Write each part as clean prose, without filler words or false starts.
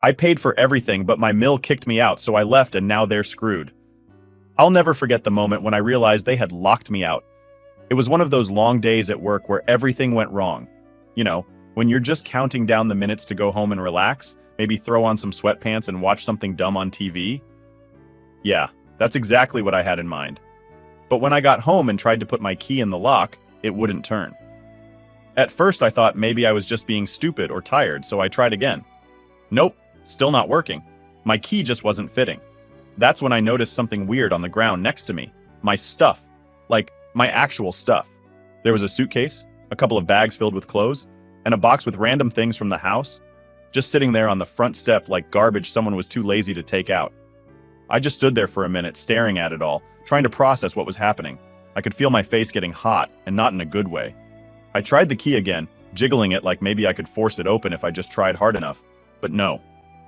I paid for everything, but my mill kicked me out, so I left and now they're screwed. I'll never forget the moment when I realized they had locked me out. It was one of those long days at work where everything went wrong. You know, when you're just counting down the minutes to go home and relax, maybe throw on some sweatpants and watch something dumb on TV. Yeah, that's exactly what I had in mind. But when I got home and tried to put my key in the lock, it wouldn't turn. At first I thought maybe I was just being stupid or tired, so I tried again. Nope, still not working. My key just wasn't fitting. That's when I noticed something weird on the ground next to me. My stuff. Like, my actual stuff. There was a suitcase, a couple of bags filled with clothes, and a box with random things from the house, just sitting there on the front step like garbage someone was too lazy to take out. I just stood there for a minute staring at it all, trying to process what was happening. I could feel my face getting hot, and not in a good way. I tried the key again, jiggling it like maybe I could force it open if I just tried hard enough. But no,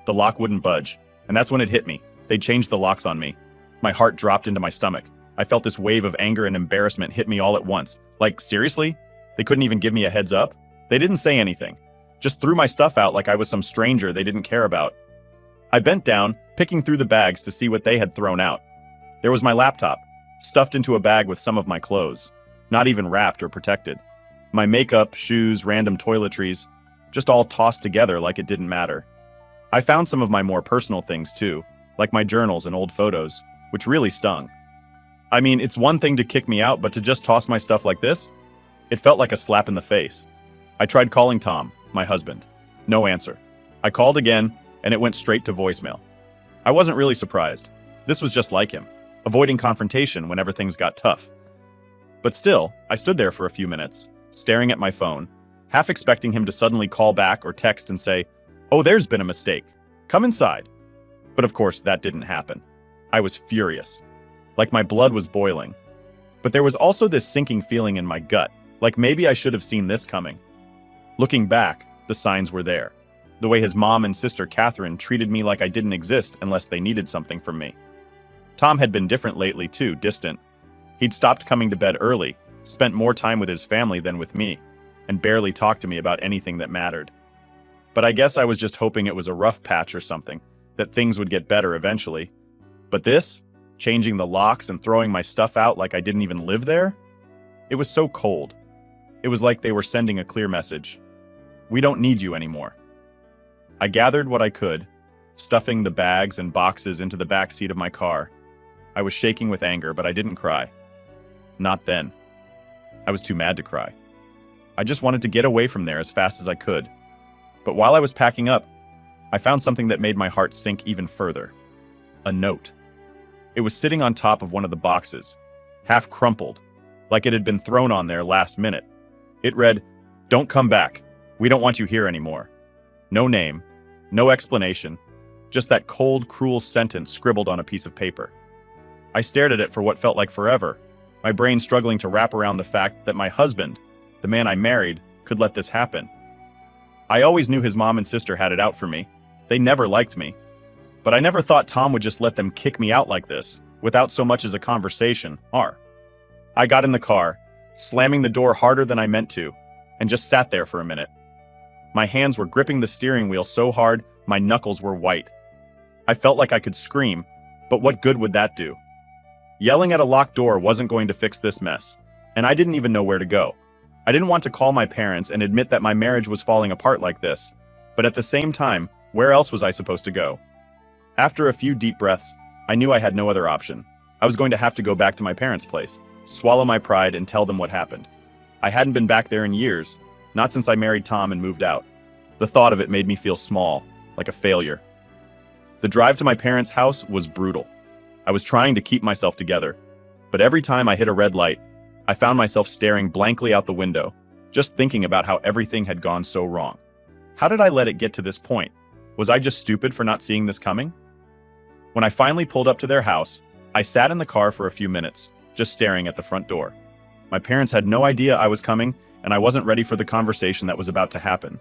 the lock wouldn't budge, and that's when it hit me. They changed the locks on me. My heart dropped into my stomach. I felt this wave of anger and embarrassment hit me all at once. Like, seriously? They couldn't even give me a heads up? They didn't say anything. Just threw my stuff out like I was some stranger they didn't care about. I bent down, picking through the bags to see what they had thrown out. There was my laptop, stuffed into a bag with some of my clothes, not even wrapped or protected. My makeup, shoes, random toiletries, just all tossed together like it didn't matter. I found some of my more personal things too, like my journals and old photos, which really stung. I mean, it's one thing to kick me out, but to just toss my stuff like this? It felt like a slap in the face. I tried calling Tom, my husband. No answer. I called again, and it went straight to voicemail. I wasn't really surprised. This was just like him, avoiding confrontation whenever things got tough. But still, I stood there for a few minutes, staring at my phone, half expecting him to suddenly call back or text and say, "Oh, there's been a mistake. Come inside." But of course, that didn't happen. I was furious. Like my blood was boiling. But there was also this sinking feeling in my gut, like maybe I should have seen this coming. Looking back, the signs were there. The way his mom and sister Catherine treated me like I didn't exist unless they needed something from me. Tom had been different lately too, distant. He'd stopped coming to bed early, spent more time with his family than with me, and barely talked to me about anything that mattered. But I guess I was just hoping it was a rough patch or something, that things would get better eventually. But this? Changing the locks and throwing my stuff out like I didn't even live there? It was so cold. It was like they were sending a clear message. We don't need you anymore. I gathered what I could, stuffing the bags and boxes into the back seat of my car. I was shaking with anger, but I didn't cry. Not then. I was too mad to cry. I just wanted to get away from there as fast as I could. But while I was packing up, I found something that made my heart sink even further. A note. It was sitting on top of one of the boxes, half crumpled, like it had been thrown on there last minute. It read, "Don't come back. We don't want you here anymore." No name, no explanation, just that cold, cruel sentence scribbled on a piece of paper. I stared at it for what felt like forever, my brain struggling to wrap around the fact that my husband, the man I married, could let this happen. I always knew his mom and sister had it out for me. They never liked me. But I never thought Tom would just let them kick me out like this, without so much as a conversation, or. I got in the car, slamming the door harder than I meant to, and just sat there for a minute. My hands were gripping the steering wheel so hard, my knuckles were white. I felt like I could scream, but what good would that do? Yelling at a locked door wasn't going to fix this mess, and I didn't even know where to go. I didn't want to call my parents and admit that my marriage was falling apart like this, but at the same time, where else was I supposed to go? After a few deep breaths, I knew I had no other option. I was going to have to go back to my parents' place, swallow my pride, and tell them what happened. I hadn't been back there in years, not since I married Tom and moved out. The thought of it made me feel small, like a failure. The drive to my parents' house was brutal. I was trying to keep myself together, but every time I hit a red light, I found myself staring blankly out the window, just thinking about how everything had gone so wrong. How did I let it get to this point? Was I just stupid for not seeing this coming? When I finally pulled up to their house, I sat in the car for a few minutes, just staring at the front door. My parents had no idea I was coming, and I wasn't ready for the conversation that was about to happen.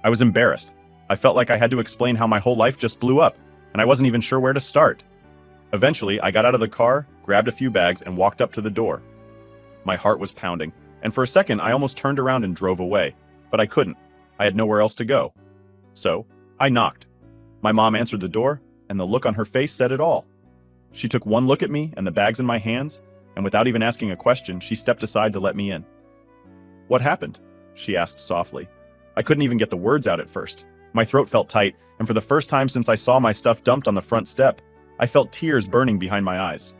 I was embarrassed. I felt like I had to explain how my whole life just blew up, and I wasn't even sure where to start. Eventually, I got out of the car, grabbed a few bags, and walked up to the door. My heart was pounding, and for a second I almost turned around and drove away, but I couldn't. I had nowhere else to go. So, I knocked. My mom answered the door, and the look on her face said it all. She took one look at me and the bags in my hands, and without even asking a question, she stepped aside to let me in. "What happened?" she asked softly. I couldn't even get the words out at first. My throat felt tight, and for the first time since I saw my stuff dumped on the front step, I felt tears burning behind my eyes.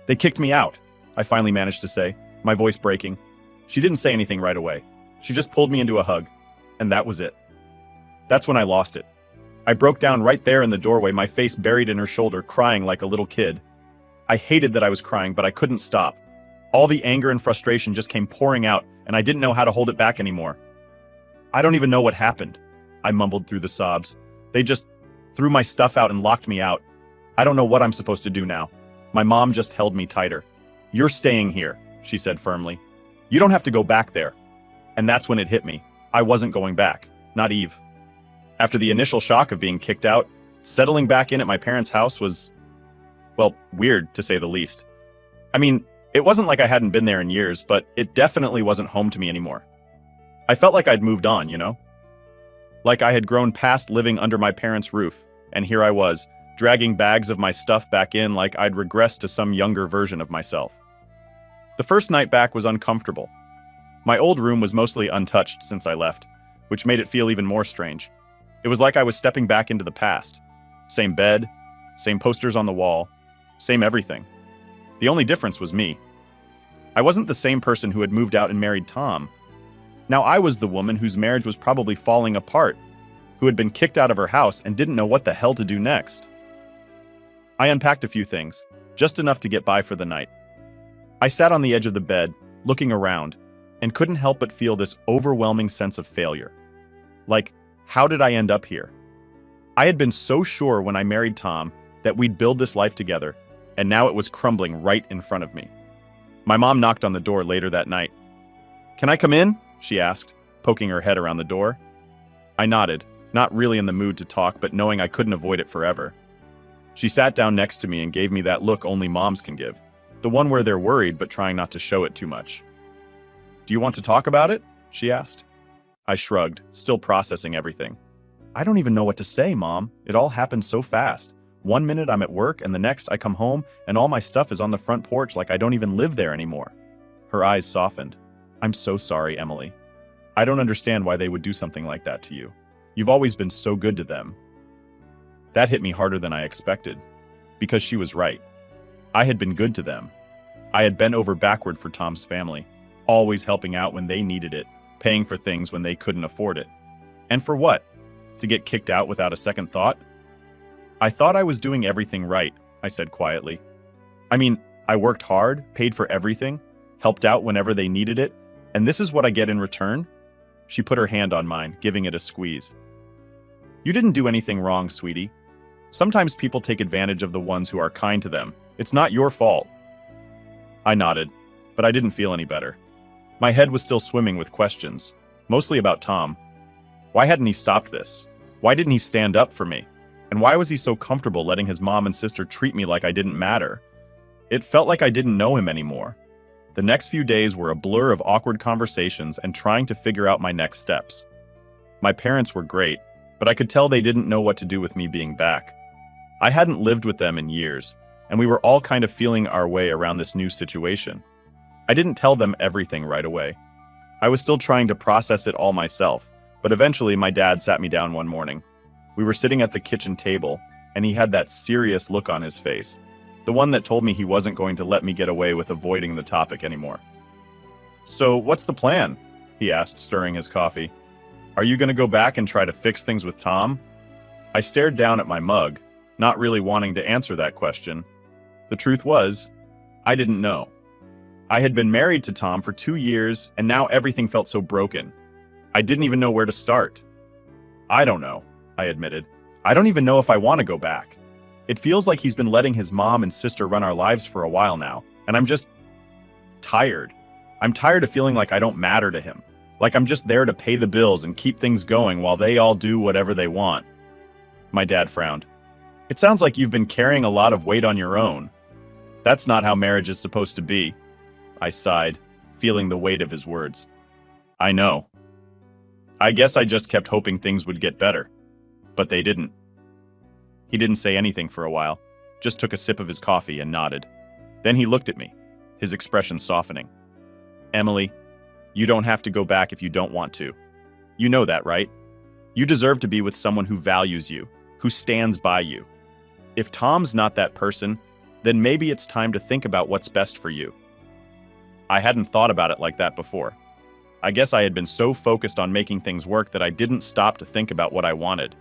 "They kicked me out," I finally managed to say, my voice breaking. She didn't say anything right away. She just pulled me into a hug, and that was it. That's when I lost it. I broke down right there in the doorway, my face buried in her shoulder, crying like a little kid. I hated that I was crying, but I couldn't stop. All the anger and frustration just came pouring out, and I didn't know how to hold it back anymore. "I don't even know what happened," I mumbled through the sobs. "They just threw my stuff out and locked me out. I don't know what I'm supposed to do now." My mom just held me tighter. "You're staying here," she said firmly. "You don't have to go back there." And that's when it hit me. I wasn't going back. Not Eve. After the initial shock of being kicked out, settling back in at my parents' house was, well, weird to say the least. I mean, it wasn't like I hadn't been there in years, but it definitely wasn't home to me anymore. I felt like I'd moved on, you know? Like I had grown past living under my parents' roof, and here I was, dragging bags of my stuff back in like I'd regressed to some younger version of myself. The first night back was uncomfortable. My old room was mostly untouched since I left, which made it feel even more strange. It was like I was stepping back into the past. Same bed, same posters on the wall, same everything. The only difference was me. I wasn't the same person who had moved out and married Tom. Now I was the woman whose marriage was probably falling apart, who had been kicked out of her house and didn't know what the hell to do next. I unpacked a few things, just enough to get by for the night. I sat on the edge of the bed, looking around, and couldn't help but feel this overwhelming sense of failure. Like, how did I end up here? I had been so sure when I married Tom that we'd build this life together, and now it was crumbling right in front of me. My mom knocked on the door later that night. "Can I come in?" she asked, poking her head around the door. I nodded, not really in the mood to talk, but knowing I couldn't avoid it forever. She sat down next to me and gave me that look only moms can give, the one where they're worried but trying not to show it too much. "Do you want to talk about it?" she asked. I shrugged, still processing everything. "I don't even know what to say, Mom. It all happened so fast. One minute I'm at work, and the next I come home, and all my stuff is on the front porch like I don't even live there anymore." Her eyes softened. "I'm so sorry, Emily. I don't understand why they would do something like that to you. You've always been so good to them." That hit me harder than I expected, because she was right. I had been good to them. I had bent over backward for Tom's family, always helping out when they needed it, paying for things when they couldn't afford it. And for what? To get kicked out without a second thought? "I thought I was doing everything right," I said quietly. "I mean, I worked hard, paid for everything, helped out whenever they needed it, and this is what I get in return?" She put her hand on mine, giving it a squeeze. "You didn't do anything wrong, sweetie. Sometimes people take advantage of the ones who are kind to them. It's not your fault." I nodded, but I didn't feel any better. My head was still swimming with questions, mostly about Tom. Why hadn't he stopped this? Why didn't he stand up for me? And why was he so comfortable letting his mom and sister treat me like I didn't matter? It felt like I didn't know him anymore. The next few days were a blur of awkward conversations and trying to figure out my next steps. My parents were great, but I could tell they didn't know what to do with me being back. I hadn't lived with them in years, and we were all kind of feeling our way around this new situation. I didn't tell them everything right away. I was still trying to process it all myself, but eventually my dad sat me down one morning. We were sitting at the kitchen table, and he had that serious look on his face, the one that told me he wasn't going to let me get away with avoiding the topic anymore. "So, what's the plan?" he asked, stirring his coffee. "Are you going to go back and try to fix things with Tom?" I stared down at my mug, not really wanting to answer that question. The truth was, I didn't know. I had been married to Tom for 2 years, and now everything felt so broken. I didn't even know where to start. "I don't know," I admitted. "I don't even know if I want to go back. It feels like he's been letting his mom and sister run our lives for a while now, and I'm just tired. I'm tired of feeling like I don't matter to him, like I'm just there to pay the bills and keep things going while they all do whatever they want." My dad frowned. "It sounds like you've been carrying a lot of weight on your own. That's not how marriage is supposed to be." I sighed, feeling the weight of his words. "I know. I guess I just kept hoping things would get better. But they didn't." He didn't say anything for a while, just took a sip of his coffee and nodded. Then he looked at me, his expression softening. Emily, you don't have to go back if you don't want to. You know that, right? You deserve to be with someone who values you, who stands by you. If Tom's not that person, then maybe it's time to think about what's best for you. I hadn't thought about it like that before. I guess I had been so focused on making things work that I didn't stop to think about what I wanted.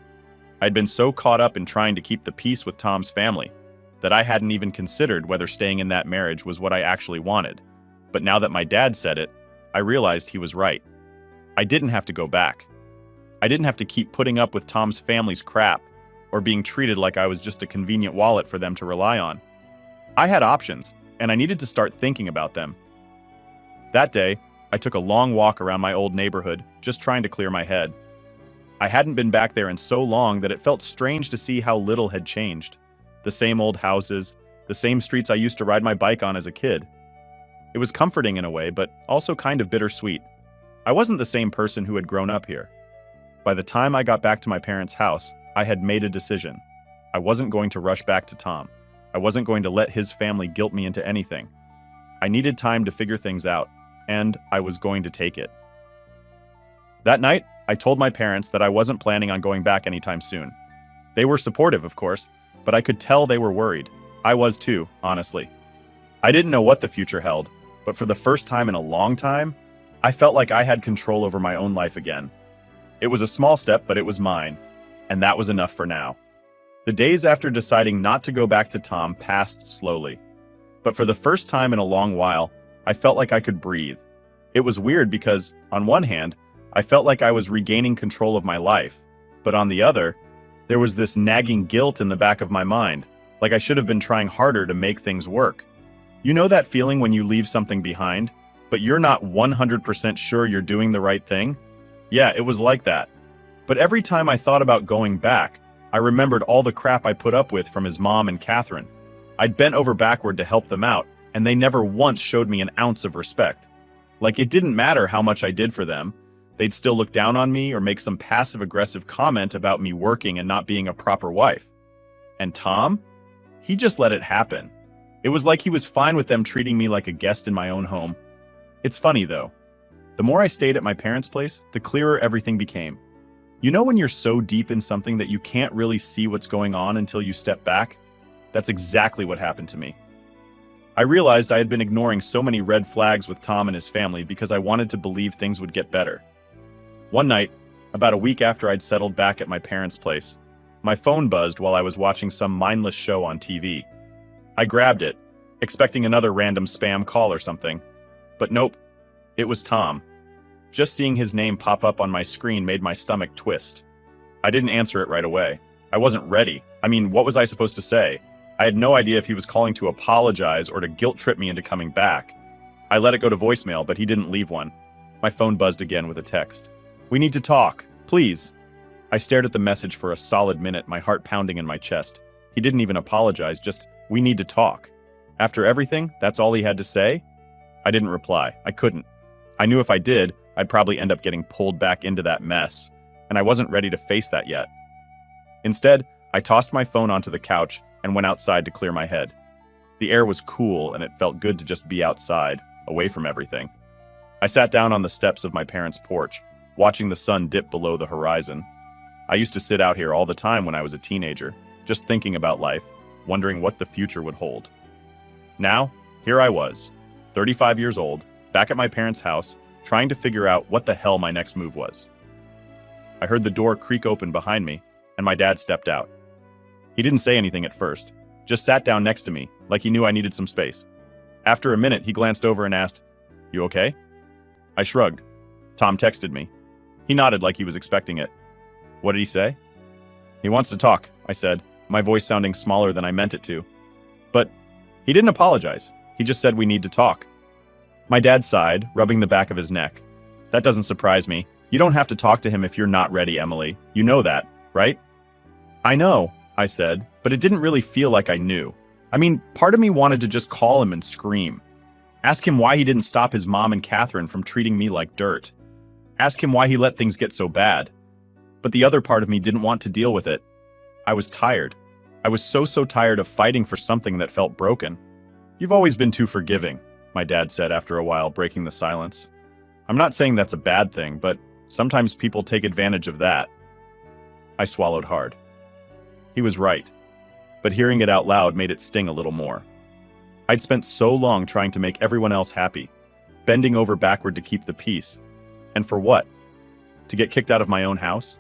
I'd been so caught up in trying to keep the peace with Tom's family that I hadn't even considered whether staying in that marriage was what I actually wanted. But now that my dad said it, I realized he was right. I didn't have to go back. I didn't have to keep putting up with Tom's family's crap or being treated like I was just a convenient wallet for them to rely on. I had options, and I needed to start thinking about them. That day, I took a long walk around my old neighborhood, just trying to clear my head. I hadn't been back there in so long that it felt strange to see how little had changed. The same old houses, the same streets I used to ride my bike on as a kid. It was comforting in a way, but also kind of bittersweet. I wasn't the same person who had grown up here. By the time I got back to my parents' house, I had made a decision. I wasn't going to rush back to Tom. I wasn't going to let his family guilt me into anything. I needed time to figure things out, and I was going to take it. That night, I told my parents that I wasn't planning on going back anytime soon. They were supportive, of course, but I could tell they were worried. I was too, honestly. I didn't know what the future held, but for the first time in a long time, I felt like I had control over my own life again. It was a small step, but it was mine, and that was enough for now. The days after deciding not to go back to Tom passed slowly. But for the first time in a long while, I felt like I could breathe. It was weird because, on one hand, I felt like I was regaining control of my life, but on the other, there was this nagging guilt in the back of my mind, like I should have been trying harder to make things work. You know that feeling when you leave something behind, but you're not 100% sure you're doing the right thing? Yeah, it was like that. But every time I thought about going back, I remembered all the crap I put up with from his mom and Catherine. I'd bent over backward to help them out, and they never once showed me an ounce of respect. Like it didn't matter how much I did for them. They'd still look down on me or make some passive-aggressive comment about me working and not being a proper wife. And Tom? He just let it happen. It was like he was fine with them treating me like a guest in my own home. It's funny, though. The more I stayed at my parents' place, the clearer everything became. You know when you're so deep in something that you can't really see what's going on until you step back? That's exactly what happened to me. I realized I had been ignoring so many red flags with Tom and his family because I wanted to believe things would get better. One night, about a week after I'd settled back at my parents' place, my phone buzzed while I was watching some mindless show on TV. I grabbed it, expecting another random spam call or something. But nope, it was Tom. Just seeing his name pop up on my screen made my stomach twist. I didn't answer it right away. I wasn't ready. I mean, what was I supposed to say? I had no idea if he was calling to apologize or to guilt-trip me into coming back. I let it go to voicemail, but he didn't leave one. My phone buzzed again with a text. "We need to talk, please." I stared at the message for a solid minute, my heart pounding in my chest. He didn't even apologize, just, "We need to talk." After everything, that's all he had to say? I didn't reply. I couldn't. I knew if I did, I'd probably end up getting pulled back into that mess, and I wasn't ready to face that yet. Instead, I tossed my phone onto the couch and went outside to clear my head. The air was cool, and it felt good to just be outside, away from everything. I sat down on the steps of my parents' porch, watching the sun dip below the horizon. I used to sit out here all the time when I was a teenager, just thinking about life, wondering what the future would hold. Now, here I was, 35 years old, back at my parents' house, trying to figure out what the hell my next move was. I heard the door creak open behind me, and my dad stepped out. He didn't say anything at first, just sat down next to me, like he knew I needed some space. After a minute, he glanced over and asked, "You okay?" I shrugged. Tom texted me. He nodded like he was expecting it. What did he say? "He wants to talk," I said, my voice sounding smaller than I meant it to. But he didn't apologize. He just said we need to talk. My dad sighed, rubbing the back of his neck. "That doesn't surprise me. You don't have to talk to him if you're not ready, Emily. You know that, right?" "I know," I said, but it didn't really feel like I knew. I mean, part of me wanted to just call him and scream. Ask him why he didn't stop his mom and Catherine from treating me like dirt. Ask him why he let things get so bad. But the other part of me didn't want to deal with it. I was tired. I was so tired of fighting for something that felt broken. "You've always been too forgiving," my dad said after a while, breaking the silence. "I'm not saying that's a bad thing, but sometimes people take advantage of that." I swallowed hard. He was right, but hearing it out loud made it sting a little more. I'd spent so long trying to make everyone else happy, bending over backward to keep the peace. And for what? To get kicked out of my own house?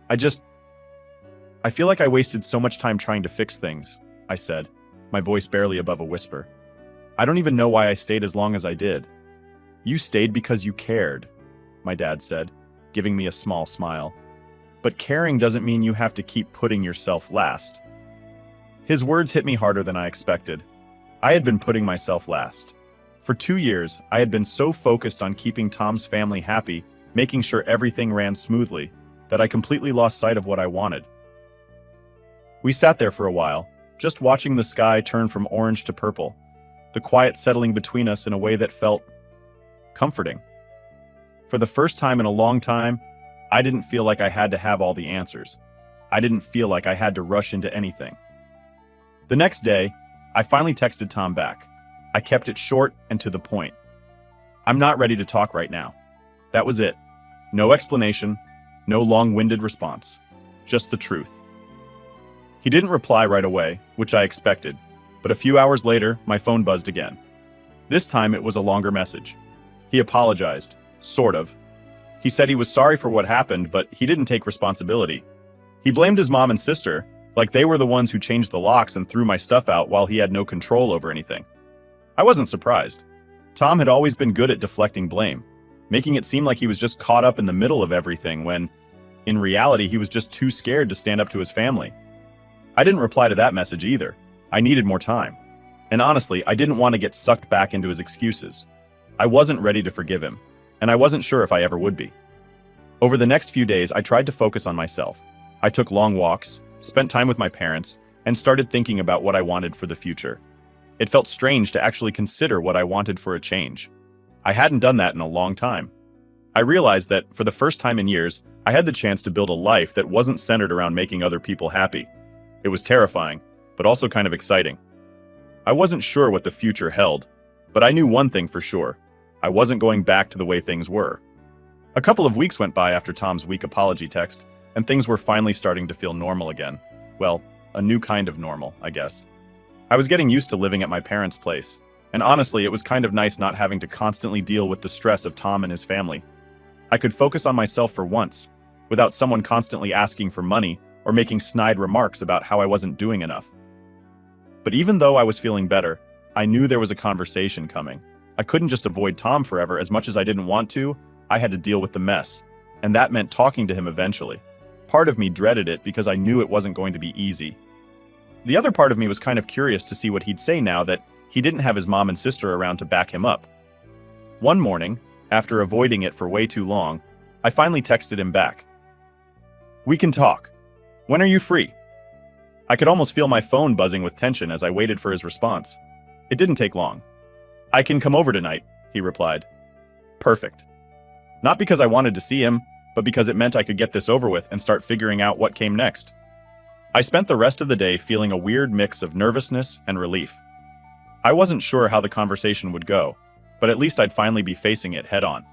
I feel like I wasted so much time trying to fix things, I said, my voice barely above a whisper. "I don't even know why I stayed as long as I did." "You stayed because you cared," my dad said, giving me a small smile. "But caring doesn't mean you have to keep putting yourself last." His words hit me harder than I expected. I had been putting myself last. For 2 years, I had been so focused on keeping Tom's family happy, making sure everything ran smoothly, that I completely lost sight of what I wanted. We sat there for a while, just watching the sky turn from orange to purple, the quiet settling between us in a way that felt comforting. For the first time in a long time, I didn't feel like I had to have all the answers. I didn't feel like I had to rush into anything. The next day, I finally texted Tom back. I kept it short and to the point. "I'm not ready to talk right now." That was it. No explanation, no long-winded response. Just the truth. He didn't reply right away, which I expected, but a few hours later, my phone buzzed again. This time it was a longer message. He apologized, sort of. He said he was sorry for what happened, but he didn't take responsibility. He blamed his mom and sister, like they were the ones who changed the locks and threw my stuff out while he had no control over anything. I wasn't surprised. Tom had always been good at deflecting blame, making it seem like he was just caught up in the middle of everything when, in reality, he was just too scared to stand up to his family. I didn't reply to that message either. I needed more time. And honestly, I didn't want to get sucked back into his excuses. I wasn't ready to forgive him, and I wasn't sure if I ever would be. Over the next few days, I tried to focus on myself. I took long walks, spent time with my parents, and started thinking about what I wanted for the future. It felt strange to actually consider what I wanted for a change. I hadn't done that in a long time. I realized that, for the first time in years, I had the chance to build a life that wasn't centered around making other people happy. It was terrifying, but also kind of exciting. I wasn't sure what the future held, but I knew one thing for sure. I wasn't going back to the way things were. A couple of weeks went by after Tom's weak apology text, and things were finally starting to feel normal again. Well, a new kind of normal, I guess. I was getting used to living at my parents' place, and honestly, it was kind of nice not having to constantly deal with the stress of Tom and his family. I could focus on myself for once, without someone constantly asking for money or making snide remarks about how I wasn't doing enough. But even though I was feeling better, I knew there was a conversation coming. I couldn't just avoid Tom forever. As much as I didn't want to, I had to deal with the mess, and that meant talking to him eventually. Part of me dreaded it because I knew it wasn't going to be easy. The other part of me was kind of curious to see what he'd say now that he didn't have his mom and sister around to back him up. One morning, after avoiding it for way too long, I finally texted him back. "We can talk. When are you free?" I could almost feel my phone buzzing with tension as I waited for his response. It didn't take long. "I can come over tonight," he replied. Perfect. Not because I wanted to see him, but because it meant I could get this over with and start figuring out what came next. I spent the rest of the day feeling a weird mix of nervousness and relief. I wasn't sure how the conversation would go, but at least I'd finally be facing it head-on.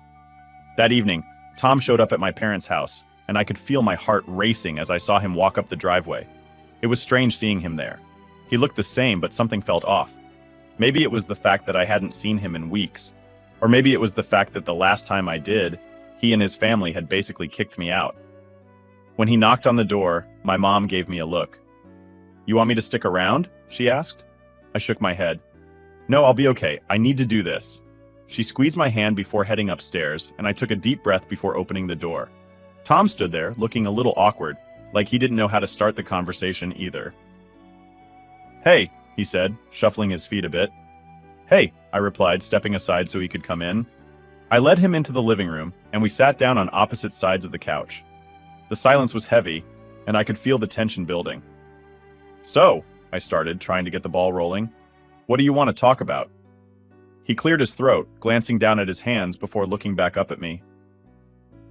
That evening, Tom showed up at my parents' house, and I could feel my heart racing as I saw him walk up the driveway. It was strange seeing him there. He looked the same, but something felt off. Maybe it was the fact that I hadn't seen him in weeks, or maybe it was the fact that the last time I did, he and his family had basically kicked me out. When he knocked on the door, my mom gave me a look. "You want me to stick around?" she asked. I shook my head. "No, I'll be okay. I need to do this." She squeezed my hand before heading upstairs, and I took a deep breath before opening the door. Tom stood there, looking a little awkward, like he didn't know how to start the conversation either. "Hey," he said, shuffling his feet a bit. "Hey," I replied, stepping aside so he could come in. I led him into the living room, and we sat down on opposite sides of the couch. The silence was heavy, and I could feel the tension building. "So," I started, trying to get the ball rolling, "what do you want to talk about?" He cleared his throat, glancing down at his hands before looking back up at me.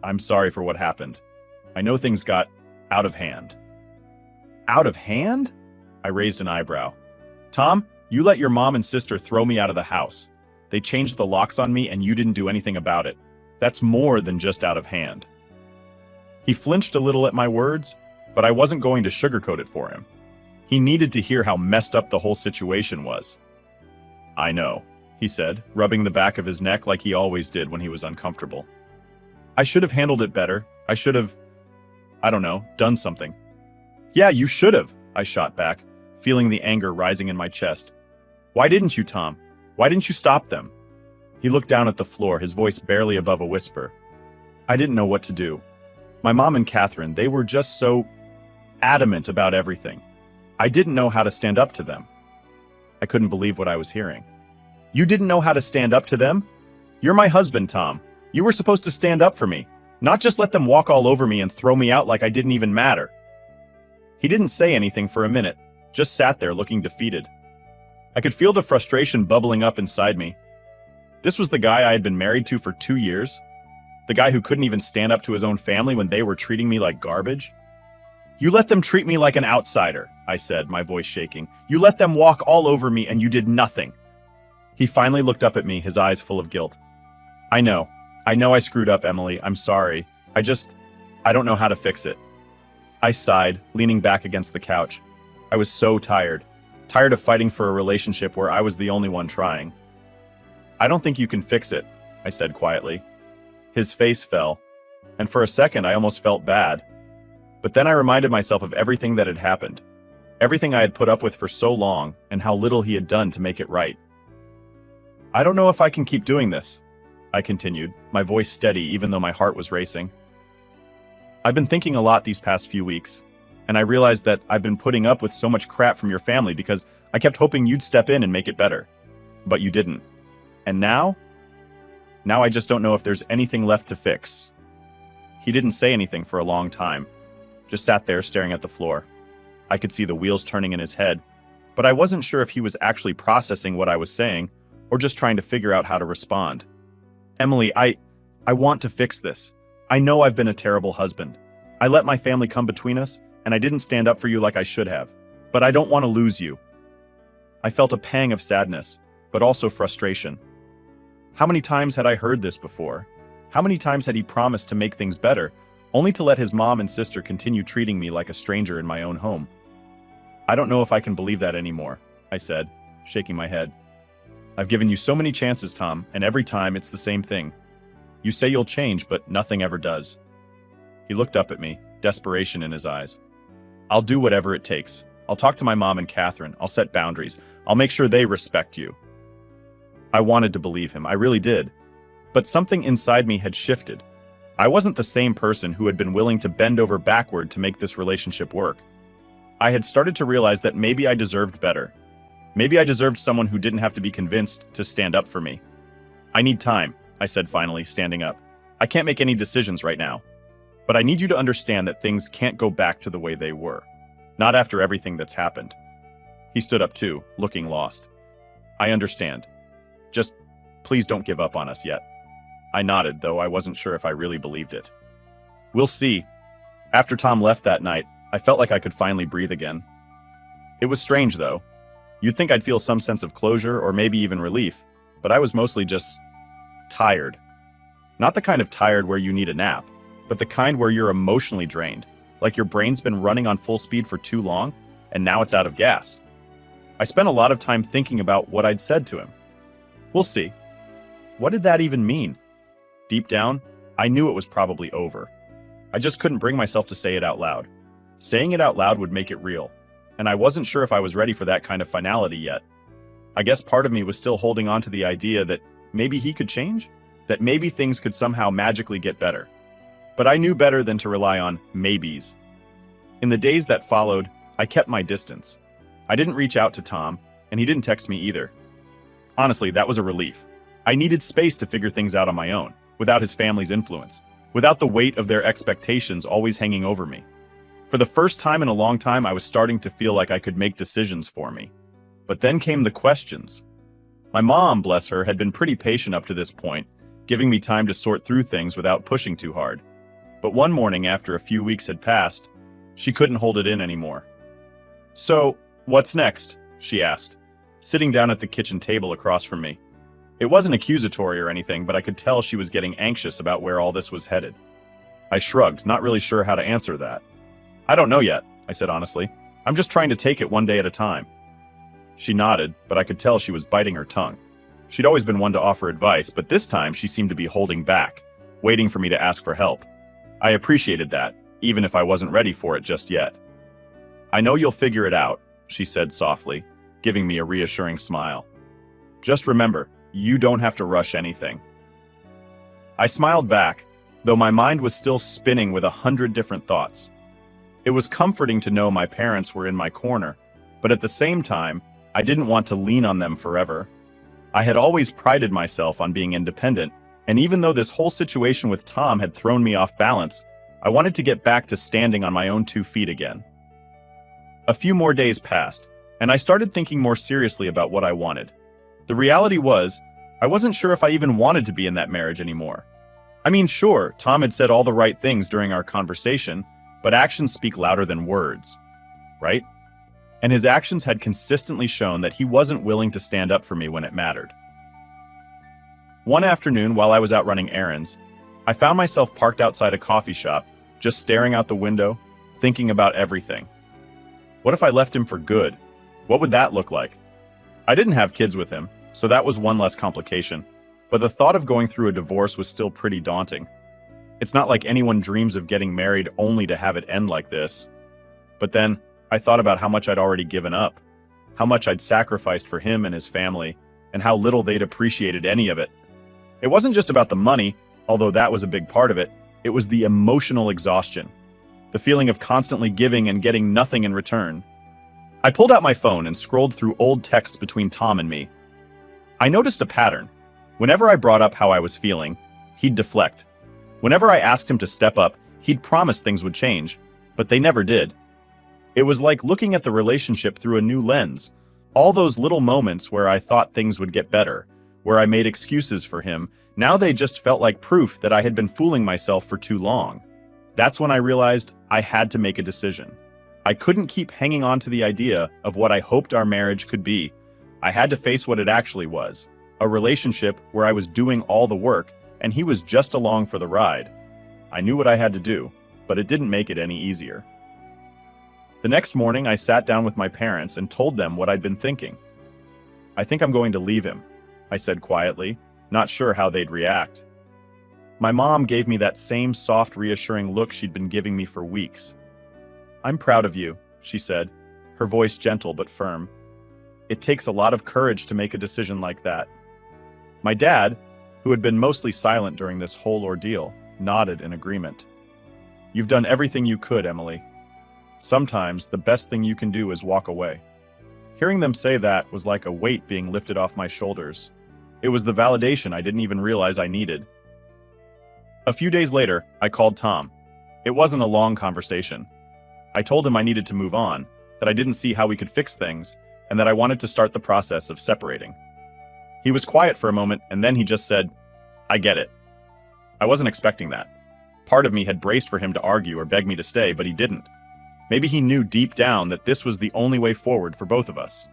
"I'm sorry for what happened. I know things got out of hand." Out of hand? I raised an eyebrow. Tom, you let your mom and sister throw me out of the house. They changed the locks on me and you didn't do anything about it. That's more than just out of hand. He flinched a little at my words, but I wasn't going to sugarcoat it for him. He needed to hear how messed up the whole situation was. I know, he said, rubbing the back of his neck like he always did when he was uncomfortable. I should have handled it better. I should have, I don't know, done something. Yeah, you should have, I shot back, feeling the anger rising in my chest. Why didn't you, Tom? Why didn't you stop them? He looked down at the floor, his voice barely above a whisper. I didn't know what to do. My mom and Catherine, they were just so adamant about everything. I didn't know how to stand up to them. I couldn't believe what I was hearing. You didn't know how to stand up to them? You're my husband, Tom. You were supposed to stand up for me, not just let them walk all over me and throw me out like I didn't even matter. He didn't say anything for a minute, just sat there looking defeated. I could feel the frustration bubbling up inside me. This was the guy I had been married to for 2 years? The guy who couldn't even stand up to his own family when they were treating me like garbage? You let them treat me like an outsider, I said, my voice shaking. You let them walk all over me and you did nothing. He finally looked up at me, his eyes full of guilt. I know I screwed up, Emily. I'm sorry. I don't know how to fix it. I sighed, leaning back against the couch. I was so tired of fighting for a relationship where I was the only one trying. I don't think you can fix it, I said quietly. His face fell, and for a second I almost felt bad. But then I reminded myself of everything that had happened, everything I had put up with for so long, and how little he had done to make it right. I don't know if I can keep doing this, I continued, my voice steady even though my heart was racing. I've been thinking a lot these past few weeks, and I realized that I've been putting up with so much crap from your family because I kept hoping you'd step in and make it better. But you didn't. And now I just don't know if there's anything left to fix. He didn't say anything for a long time, just sat there staring at the floor. I could see the wheels turning in his head, but I wasn't sure if he was actually processing what I was saying or just trying to figure out how to respond. Emily, I want to fix this. I know I've been a terrible husband. I let my family come between us, and I didn't stand up for you like I should have. But I don't want to lose you. I felt a pang of sadness, but also frustration. How many times had I heard this before? How many times had he promised to make things better, only to let his mom and sister continue treating me like a stranger in my own home? I don't know if I can believe that anymore, I said, shaking my head. I've given you so many chances, Tom, and every time it's the same thing. You say you'll change, but nothing ever does. He looked up at me, desperation in his eyes. I'll do whatever it takes. I'll talk to my mom and Catherine. I'll set boundaries. I'll make sure they respect you. I wanted to believe him. I really did. But something inside me had shifted. I wasn't the same person who had been willing to bend over backward to make this relationship work. I had started to realize that maybe I deserved better. Maybe I deserved someone who didn't have to be convinced to stand up for me. I need time, I said finally, standing up. I can't make any decisions right now. But I need you to understand that things can't go back to the way they were. Not after everything that's happened. He stood up too, looking lost. I understand. Just please don't give up on us yet. I nodded, though I wasn't sure if I really believed it. We'll see. After Tom left that night, I felt like I could finally breathe again. It was strange, though. You'd think I'd feel some sense of closure or maybe even relief, but I was mostly just tired. Not the kind of tired where you need a nap, but the kind where you're emotionally drained, like your brain's been running on full speed for too long, and now it's out of gas. I spent a lot of time thinking about what I'd said to him. We'll see. What did that even mean? Deep down, I knew it was probably over. I just couldn't bring myself to say it out loud. Saying it out loud would make it real, and I wasn't sure if I was ready for that kind of finality yet. I guess part of me was still holding on to the idea that maybe he could change, that maybe things could somehow magically get better. But I knew better than to rely on maybes. In the days that followed, I kept my distance. I didn't reach out to Tom, and he didn't text me either. Honestly, that was a relief. I needed space to figure things out on my own, without his family's influence, without the weight of their expectations always hanging over me. For the first time in a long time, I was starting to feel like I could make decisions for me. But then came the questions. My mom, bless her, had been pretty patient up to this point, giving me time to sort through things without pushing too hard. But one morning after a few weeks had passed, she couldn't hold it in anymore. "So, what's next?" she asked, sitting down at the kitchen table across from me. It wasn't accusatory or anything, but I could tell she was getting anxious about where all this was headed. I shrugged, not really sure how to answer that. "I don't know yet," I said honestly. "I'm just trying to take it one day at a time." She nodded, but I could tell she was biting her tongue. She'd always been one to offer advice, but this time she seemed to be holding back, waiting for me to ask for help. I appreciated that, even if I wasn't ready for it just yet. "I know you'll figure it out," she said softly, giving me a reassuring smile. "Just remember, you don't have to rush anything." I smiled back, though my mind was still spinning with 100 different thoughts. It was comforting to know my parents were in my corner, but at the same time, I didn't want to lean on them forever. I had always prided myself on being independent, and even though this whole situation with Tom had thrown me off balance, I wanted to get back to standing on my own 2 feet again. A few more days passed, and I started thinking more seriously about what I wanted. The reality was, I wasn't sure if I even wanted to be in that marriage anymore. I mean, sure, Tom had said all the right things during our conversation, but actions speak louder than words, right? And his actions had consistently shown that he wasn't willing to stand up for me when it mattered. One afternoon, while I was out running errands, I found myself parked outside a coffee shop, just staring out the window, thinking about everything. What if I left him for good? What would that look like? I didn't have kids with him, so that was one less complication, but the thought of going through a divorce was still pretty daunting. It's not like anyone dreams of getting married only to have it end like this. But then, I thought about how much I'd already given up, how much I'd sacrificed for him and his family, and how little they'd appreciated any of it. It wasn't just about the money, although that was a big part of it. It was the emotional exhaustion, the feeling of constantly giving and getting nothing in return. I pulled out my phone and scrolled through old texts between Tom and me. I noticed a pattern. Whenever I brought up how I was feeling, he'd deflect. Whenever I asked him to step up, he'd promise things would change, but they never did. It was like looking at the relationship through a new lens. All those little moments where I thought things would get better, where I made excuses for him, now they just felt like proof that I had been fooling myself for too long. That's when I realized I had to make a decision. I couldn't keep hanging on to the idea of what I hoped our marriage could be. I had to face what it actually was, a relationship where I was doing all the work and he was just along for the ride. I knew what I had to do, but it didn't make it any easier. The next morning, I sat down with my parents and told them what I'd been thinking. "I think I'm going to leave him," I said quietly, not sure how they'd react. My mom gave me that same soft, reassuring look she'd been giving me for weeks. "I'm proud of you," she said, her voice gentle but firm. "It takes a lot of courage to make a decision like that." My dad, who had been mostly silent during this whole ordeal, nodded in agreement. "You've done everything you could, Emily. Sometimes the best thing you can do is walk away." Hearing them say that was like a weight being lifted off my shoulders. It was the validation I didn't even realize I needed. A few days later, I called Tom. It wasn't a long conversation. I told him I needed to move on, that I didn't see how we could fix things, and that I wanted to start the process of separating. He was quiet for a moment, and then he just said, "I get it." I wasn't expecting that. Part of me had braced for him to argue or beg me to stay, but he didn't. Maybe he knew deep down that this was the only way forward for both of us.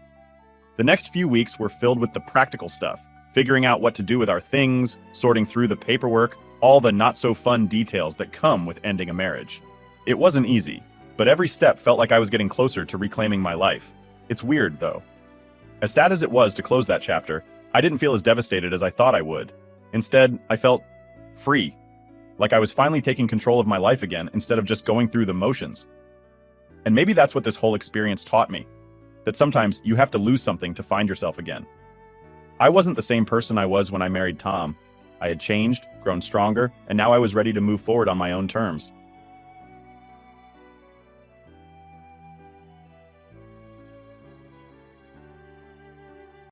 The next few weeks were filled with the practical stuff, figuring out what to do with our things, sorting through the paperwork, all the not-so-fun details that come with ending a marriage. It wasn't easy, but every step felt like I was getting closer to reclaiming my life. It's weird, though. As sad as it was to close that chapter, I didn't feel as devastated as I thought I would. Instead, I felt free, like I was finally taking control of my life again instead of just going through the motions. And maybe that's what this whole experience taught me, that sometimes you have to lose something to find yourself again. I wasn't the same person I was when I married Tom. I had changed, grown stronger, and now I was ready to move forward on my own terms.